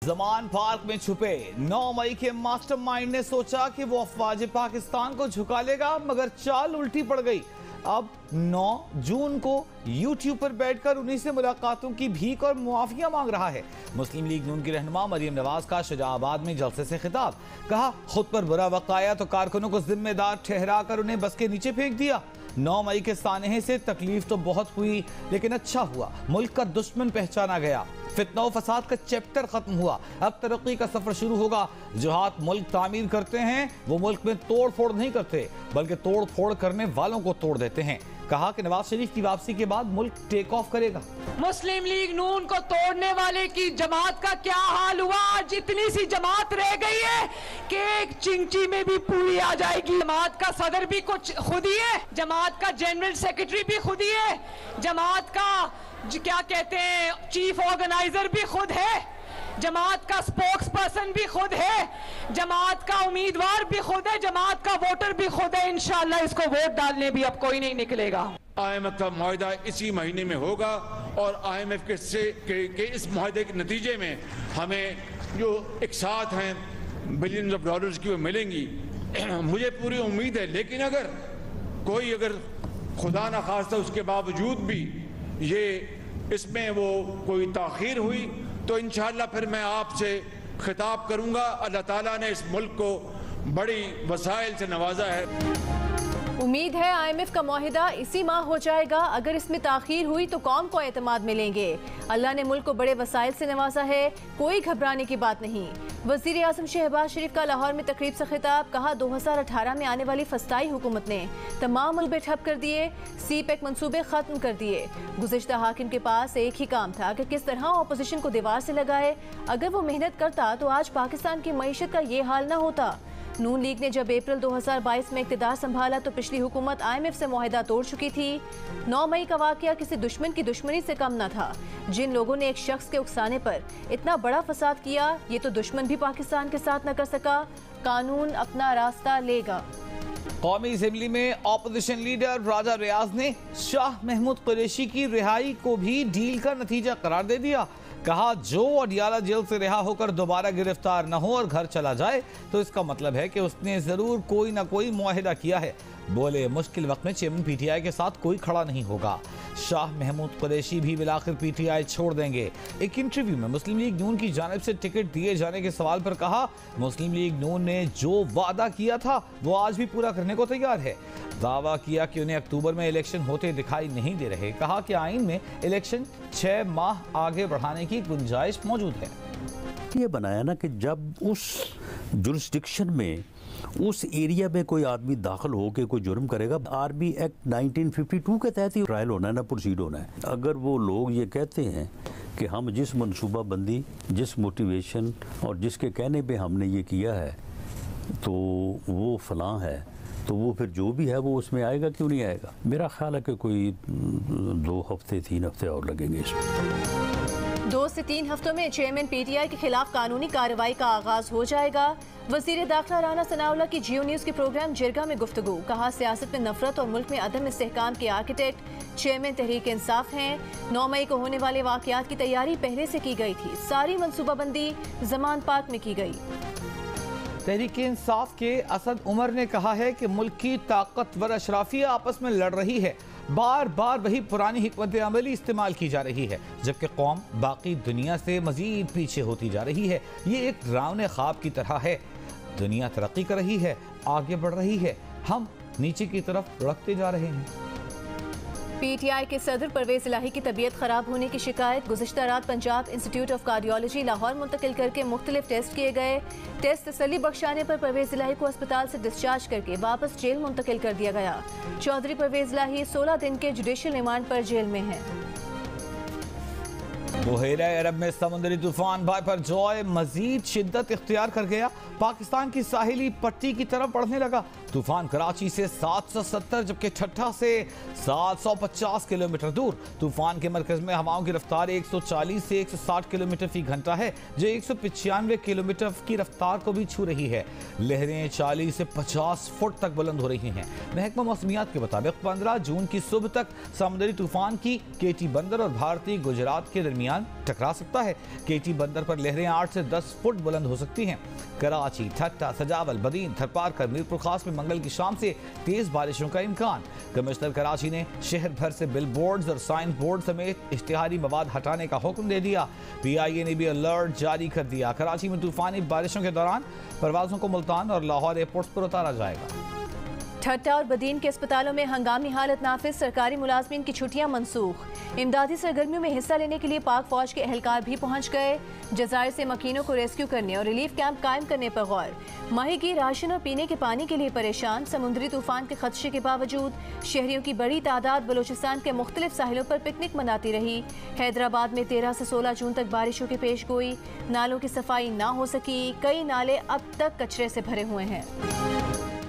Zaman park में छुपे 9 मई के मास्टरमाइंड ने सोचा कि वो अफवाज पाकिस्तान को झुका लेगा, मगर चाल उल्टी पड़ गई। अब 9 जून को YouTube पर बैठकर उन्हीं से मुलाकातों की भीख और मुआफिया मांग रहा है। मुस्लिम लीग नून की रहनुमा मरियम नवाज का शुजाआबाद में जलसे से खिताब, कहा खुद पर बुरा वक्त आया तो कारकुनों को जिम्मेदार ठहरा कर उन्हें बस के नीचे फेंक दिया। 9 मई के सानहे से तकलीफ तो बहुत हुई, लेकिन अच्छा हुआ, मुल्क का दुश्मन पहचाना गया, फितना व फसाद का चैप्टर खत्म हुआ। अब तरक्की का सफर शुरू होगा। जो हाथ मुल्क तामीर करते हैं वो मुल्क में तोड़ फोड़ नहीं करते, बल्कि तोड़ फोड़ करने वालों को तोड़ देते हैं। कहा कि नवाज शरीफ की वापसी के बाद मुल्क टेक ऑफ करेगा। मुस्लिम लीग नून को तोड़ने वाले की जमात का क्या हाल हुआ? आज इतनी सी जमात रह गई है कि एक चिंची में भी पूरी आ जाएगी। जमात का सदर भी कुछ खुद ही है, जमात का जनरल सेक्रेटरी भी खुद ही है, जमात का क्या कहते हैं चीफ ऑर्गेनाइजर भी खुद है, जमात का स्पोक्स पर्सन भी खुद है, जमात का उम्मीदवार भी खुद है, जमात का वोटर भी खुद है। इंशाअल्लाह इसको वोट डालने भी अब कोई नहीं निकलेगा। IMF का मुआहदा इसी महीने में होगा और IMF के इस मुआहदे के नतीजे में हमें जो एक साथ हैं बिलियंस ऑफ डॉलर्स की वो मिलेंगी। मुझे पूरी उम्मीद है, लेकिन अगर खुदा ना खास्ता उसके बावजूद भी ये इसमें वो कोई ताखीर हुई तो इंशाअल्लाह फिर मैं आपसे खिताब करूंगा। अल्लाह ताला ने इस मुल्क को बड़ी वसाइल से नवाजा है। उम्मीद है IMF का मुआहिदा इसी माह हो जाएगा। अगर इसमें ताखीर हुई तो कौम को एतमाद मिलेंगे। अल्लाह ने मुल्क को बड़े वसाइल से नवाजा है, कोई घबराने की बात नहीं। वज़ीर आज़म शहबाज शरीफ का लाहौर में तकरीब से खिताब, कहा 2018 में आने वाली फस्ताई हुकूमत ने तमाम मलबे ठप कर दिए, CPEC मंसूबे खत्म कर दिए। गुज़िश्ता हाकिम के पास एक ही काम था कि किस तरह अपोजिशन को दीवार से लगाए। अगर वो मेहनत करता तो आज पाकिस्तान की मईशत का ये हाल ना होता। नून लीग ने जब अप्रैल 2022 में इक़्तिदार संभाला तो पिछली हुकूमत IMF से मुआहिदा तोड़ चुकी थी। 9 मई का वाक़या किसी दुश्मन की दुश्मनी से कम न था। जिन लोगों ने एक शख्स के उकसाने पर इतना बड़ा फसाद किया, ये तो दुश्मन भी पाकिस्तान के साथ न कर सका। कानून अपना रास्ता लेगा। कौमी असेंबली में ऑपोजिशन लीडर राजा रियाज ने शाह महमूद कुरैशी की रिहाई को भी डील का नतीजा करार दे दिया। कहा जो अडियाला जेल से रिहा होकर दोबारा गिरफ्तार न हो और घर चला जाए तो इसका मतलब है कि उसने जरूर कोई ना कोई मुआहिदा किया है। बोले मुश्किल वक्त में चेयरमैन PTI के साथ कोई खड़ा नहीं होगा। शाह महमूद कुरैशी भी बिलाखिर PTI छोड़ देंगे। एक इंटरव्यू में मुस्लिम लीग नून की जानिब से टिकट दिए जाने के सवाल पर कहा मुस्लिम लीग नून ने जो वादा किया था वो आज भी पूरा करने को तैयार है। दावा किया कि उन्हें अक्टूबर में इलेक्शन होते दिखाई नहीं दे रहे। कहा कि आइन में इलेक्शन 6 माह आगे बढ़ाने की गुंजाइश मौजूद है। ये बनाया ना कि जब उस जुरिस्डिक्शन में उस एरिया में कोई आदमी दाखिल होकर कोई जुर्म करेगा, आर्मी एक्ट 1952 के तहत ही ट्रायल होना है ना प्रोसीड होना है। अगर वो लोग ये कहते हैं कि हम जिस मनसूबा बंदी, जिस मोटिवेशन और जिसके कहने पे हमने ये किया है तो वो फलां है, तो वो फिर जो भी है वो उसमें आएगा, क्यों नहीं आएगा। मेरा ख्याल है कि कोई 2 हफ्ते 3 हफ्ते और लगेंगे इसमें। 2 से 3 हफ्तों में चेयरमैन PTI के खिलाफ कानूनी कार्रवाई का आगाज हो जाएगा। वजीर दाखिला राना सनाउल्लाह की जियो न्यूज़ के प्रोग्राम जिरगा में गुफ्तगू, कहा सियासत में नफरत और मुल्क में अदम इस्तेहकाम के आर्किटेक्ट चेयरमैन तहरीक इंसाफ हैं। 9 मई को होने वाले वाकयात की तैयारी पहले से की गई थी, सारी मनसूबाबंदी जमान पार्क में की गई। तहरीक इंसाफ के असद उमर ने कहा है कि मुल्क की ताकतवर अशराफिया आपस में लड़ रही है, बार बार वही पुरानी हिकमत अमली इस्तेमाल की जा रही है, जबकि कौम बाकी दुनिया से मजीद पीछे होती जा रही है। ये एक डरावने ख्वाब की तरह है। दुनिया तरक्की कर रही है, आगे बढ़ रही है, हम नीचे की तरफ लुढ़कते जा रहे हैं। PTI के सदर परवेज इलाही की तबीयत खराब होने की शिकायत, गुज़िश्ता रात Punjab institute of cardiology Lahore मुंतकिल करके मुख्तलिफ टेस्ट किए गए। टेस्ट तसल्ली बख्शाने पर परवेज इलाही को अस्पताल से डिस्चार्ज करके वापस जेल मुंतकिल कर दिया गया। चौधरी परवेज इलाही 16 दिन के जुडिशल रिमांड पर जेल में हैं। बुहेरा अरब में समुद्री तूफान बाइपरजॉय मजीद शिद्दत इख्तियार कर गया, पाकिस्तान की साहिली पट्टी की तरफ बढ़ने लगा। तूफान कराची से 770 जबकि ठट्ठा से 750 किलोमीटर दूर। तूफान के मरकज में हवाओं की रफ्तार 140 से 160 किलोमीटर फी घंटा है, जो 195 किलोमीटर की रफ्तार को भी छू रही है। लहरें 40 से 50 फुट तक बुलंद हो रही हैं। महकमा मौसमियात के मुताबिक 15 जून की सुबह तक समुद्री तूफान की केटी बंदर और भारतीय गुजरात के दरमियान दरमियान टकरा सकता है। केटी बंदर पर लहरें 8 से 10 फुट बुलंद हो सकती हैं। कराची, ठट्टा, सजावल, बदीन, थरपारकर, मीरपुर खास में मंगल की शाम से तेज बारिशों का इम्कान। कमिश्नर कराची ने शहर भर से बिल बोर्ड और साइन बोर्ड समेत इश्तिहारी मवाद हटाने का हुक्म दे दिया। PIA ने भी अलर्ट जारी कर दिया। कराची में तूफानी बारिशों के दौरान परवाजों को मुल्तान और लाहौर एयरपोर्ट पर उतारा जाएगा। ठट्टा और बदीन के अस्पतालों में हंगामी हालत नाफिज, सरकारी मुलाजमीन की छुट्टियां मनसूख। इमदादी सरगर्मियों में हिस्सा लेने के लिए पाक फौज के एहलकार भी पहुंच गए। जजायर से मकीनों को रेस्क्यू करने और रिलीफ कैंप कायम करने पर गौर। माहीगी राशन और पीने के पानी के लिए परेशान। समुद्री तूफान के खदशे के बावजूद शहरियों की बड़ी तादाद बलूचिस्तान के मुख्तलिफ साहिलों पर पिकनिक मनाती रही। हैदराबाद में 13 से 16 जून तक बारिशों की पेश गोई। नालों की सफाई ना हो सकी, कई नाले अब तक कचरे से भरे हुए हैं।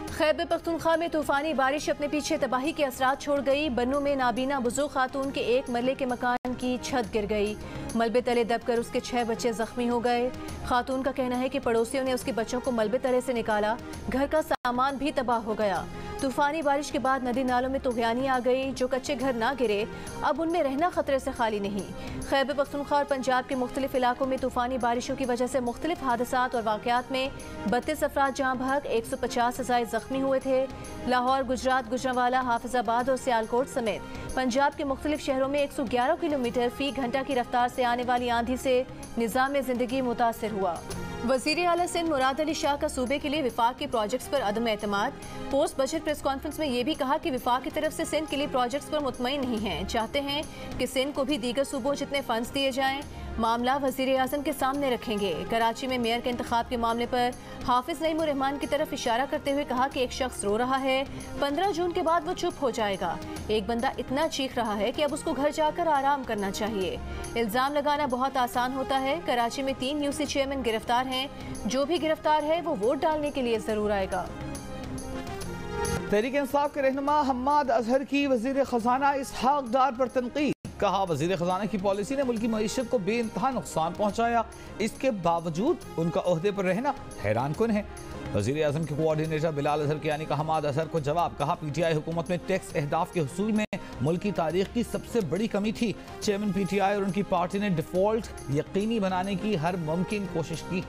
खैबर पख्तूनख्वा में तूफानी बारिश अपने पीछे तबाही के असरात छोड़ गई। बन्नू में नाबीना बुजुर्ग खातून के एक मरले के मकान की छत गिर गई। मलबे तले दबकर उसके 6 बच्चे जख्मी हो गए। खातून का कहना है कि पड़ोसियों ने उसके बच्चों को मलबे तले से निकाला। घर का सामान भी तबाह हो गया। तूफानी बारिश के बाद नदी नालों में तुगयानी आ गई। जो कच्चे घर ना गिरे, अब उनमें रहना खतरे से खाली नहीं। खैबर पख्तूनख्वा और पंजाब के मुख्तलिफ इलाकों में तूफानी बारिशों की वजह से मुख्तलिफ हादसात और वाक़यात में 32 अफराद जाँ बहक, 150 से ज़ायद जख्मी हुए थे। लाहौर, गुजरात, गुजरांवाला, हाफिजाबाद और सियालकोट समेत पंजाब के मुख्तलिफ शहरों में 111 किलोमीटर फी घंटा की रफ्तार से आने वाली आंधी से निज़ाम ज़िंदगी मुतासिर हुआ। वज़ीर आला सिंध मुराद अली शाह का सूबे के लिए विफाक के प्रोजेक्ट्स पर अदम एतमाद। पोस्ट बजट प्रेस कॉन्फ्रेंस में ये भी कहा कि विफाक की तरफ से सिंध के लिए प्रोजेक्ट्स पर मुतमईन नहीं हैं। चाहते हैं कि सिंध को भी दीगर सूबों जितने फंड्स दिए जाएं। मामला वज़ीर आज़म के सामने रखेंगे। कराची में मेयर के इंतखाब के मामले पर हाफिज नईमुर रहमान की तरफ इशारा करते हुए कहा कि एक शख्स रो रहा है, 15 जून के बाद वो चुप हो जाएगा। एक बंदा इतना चीख रहा है कि अब उसको घर जाकर आराम करना चाहिए। इल्ज़ाम लगाना बहुत आसान होता है। कराची में 3 UC चेयरमैन गिरफ्तार हैं। जो भी गिरफ्तार है वो वोट डालने के लिए जरूर आएगा। तहरीक इंसाफ के रहनुमा हम्माद अजहर की वजीर खजाना इसहाक डार पर तनकीद। कहा, वजीर खजाना की पॉलिसी ने मुल्की मईशत को बेइंतहा नुकसान पहुंचाया। इसके बावजूद उनका ओहदे पर रहना हैरान कुन है। वजीर आजम के कोऑर्डिनेटर बिलाल अजहर कियानी का हम्माद अजहर को जवाब। कहा, PTI हुकूमत में टैक्स अहदाफ के हुसूल में मुल्क की तारीख की सबसे बड़ी कमी थी। चेयरमैन PTI और उनकी पार्टी ने डिफॉल्ट यकीनी बनाने की हर मुमकिन कोशिश की।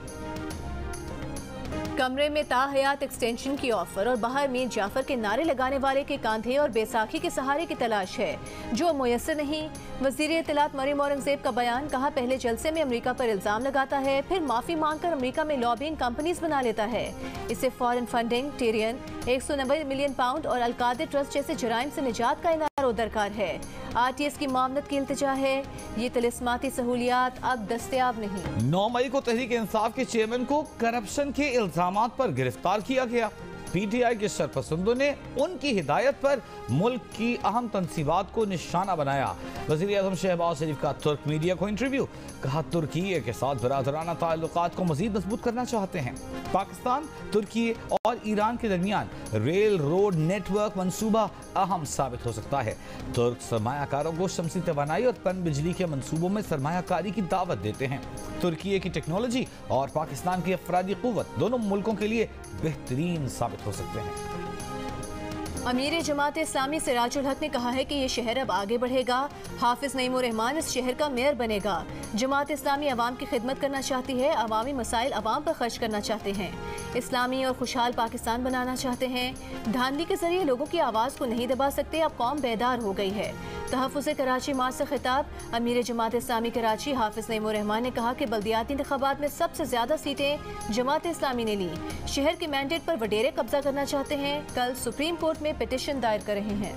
कमरे में ताहयात एक्सटेंशन की ऑफर और बाहर मीर जाफर के नारे लगाने वाले के कांधे और बैसाखी के सहारे की तलाश है जो मुयस्सर नहीं। वजीर इत्तलात मरियम औरंगजेब का बयान। कहा, पहले जलसे में अमेरिका पर इल्जाम लगाता है, फिर माफी मांगकर अमेरिका में लॉबिंग कंपनीज बना लेता है। इसे फॉरेन फंडिंग, टेरियन, 190 मिलियन पाउंड और अलकादे ट्रस्ट जैसे जराइम से निजात का इनारो दरकार है। RTS की मामलत की इल्तिजा है। ये तिलिस्माती सहूलियात अब दस्तयाब नहीं। 9 मई को तहरीक इंसाफ के चेयरमैन को करप्शन के इल्जामात पर गिरफ्तार किया गया। PTI के सरपसंदों ने उनकी हिदायत पर मुल्क की अहम तंसीबात को निशाना बनाया। वज़ीर आज़म शहबाज शरीफ का तुर्क मीडिया को इंटरव्यू। कहा, तुर्की के साथ बरादराना ताल्लुकात को मजीद मजबूत करना चाहते हैं। पाकिस्तान, तुर्की और ईरान के दरमियान रेल रोड नेटवर्क मंसूबा अहम साबित हो सकता है। तुर्क सरमायाकारों को शमसी तवानाई और पन बिजली के मंसूबों में सरमायाकारी की दावत देते हैं। तुर्की की टेक्नोलॉजी और पाकिस्तान की अफरादी कुव्वत दोनों मुल्कों के लिए बेहतरीन साबित हो सकते हैं। अमीर जमात इस्लामी सिराजुल हक ने कहा है कि ये शहर अब आगे बढ़ेगा। हाफिज नईमुर रहमान इस शहर का मेयर बनेगा। जमात इस्लामी अवाम की खिदमत करना चाहती है, अवामी मसाइल अवाम पर खर्च करना चाहते हैं, इस्लामी और खुशहाल पाकिस्तान बनाना चाहते हैं। धांधली के जरिए लोगों की आवाज़ को नहीं दबा सकते। अब कौम बेदार हो गई है। तहफ़्फ़ुज़ कराची मार्च से खिताब। अमीर जमात इस्लामी कराची हाफिज नईमुर रहमान ने कहा कि बल्दियाती इंतखाबात में सबसे ज़्यादा सीटें जमात इस्लामी ने ली। शहर के मैंडेट पर वडेरे कब्जा करना चाहते हैं। कल सुप्रीम कोर्ट में पिटीशन दायर कर रहे हैं।